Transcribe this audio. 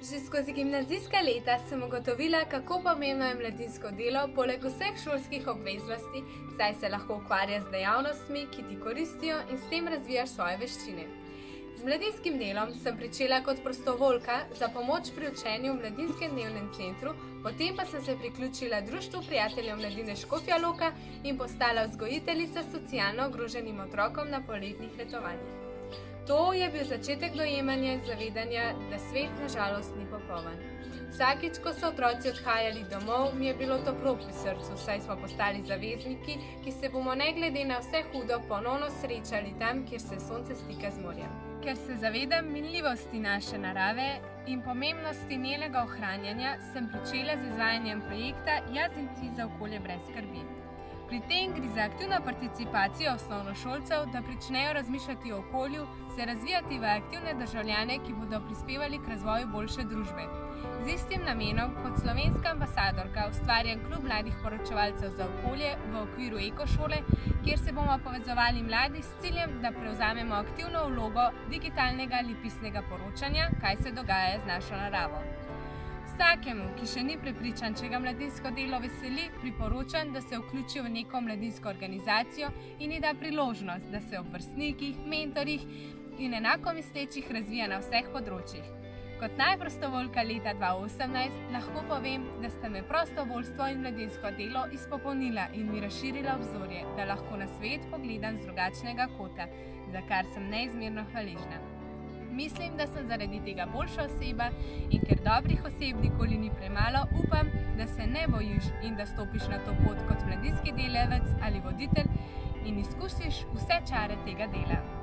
Že skozi gimnazijska leta sem ugotovila, kako pomembno je mladinsko delo poleg vseh šolskih obveznosti, saj se lahko ukvarja z dejavnostmi, ki ti koristijo in s tem razvijaš svoje veščine. Z mladinskim delom sem pričela kot prostovoljka za pomoč pri učenju v mladinskem dnevnem centru, potem pa sem se priključila Društvu prijateljev mladine Škofja Loka in postala vzgojiteljica socialno ogroženim otrokom na poletnih letovanjih. To je bil začetek dojemanja in zavedanja, da svet nažalost ni popoln. Vsakič, ko so otroci odhajali domov, mi je bilo toplo pri srcu, saj smo postali zavezniki, ki se bomo ne glede na vse hudo ponovno srečali tam, kjer se sonce stika z morjem. Ker se zavedam minljivosti naše narave in pomembnosti njenega ohranjanja, sem pričela z izvajanjem projekta Jaz in ti za okolje brez skrbi. Pri tem gre za aktivno participacijo osnovnošolcev, da pričnejo razmišljati o okolju, se razvijati v aktivne državljane, ki bodo prispevali k razvoju boljše družbe. Z istim namenom kot slovenska ambasadorka ustvarjam klub mladih poročevalcev za okolje v okviru Ekošole, kjer se bomo povezovali mladi s ciljem, da prevzamemo aktivno vlogo digitalnega ali pisnega poročanja, kaj se dogaja z našo naravo. Vsakemu, ki še ni prepričan, če ga mladinsko delo veseli, priporočam, da se vključi v neko mladinsko organizacijo in ji da priložnost, da se ob vrstnikih, mentorjih in enako mislečih razvija na vseh področjih. Kot najprostovoljka leta 2018 lahko povem, da sta me prostovoljstvo in mladinsko delo izpopolnila in mi razširila obzorje, da lahko na svet pogledam z drugačnega kota, za kar sem neizmerno hvaležna. Mislim, da sem zaradi tega boljša oseba in ker dobrih oseb nikoli ni premalo, upam, da se ne bojiš in da stopiš na to pot kot mladinski delavec ali voditelj in izkusiš vse čare tega dela.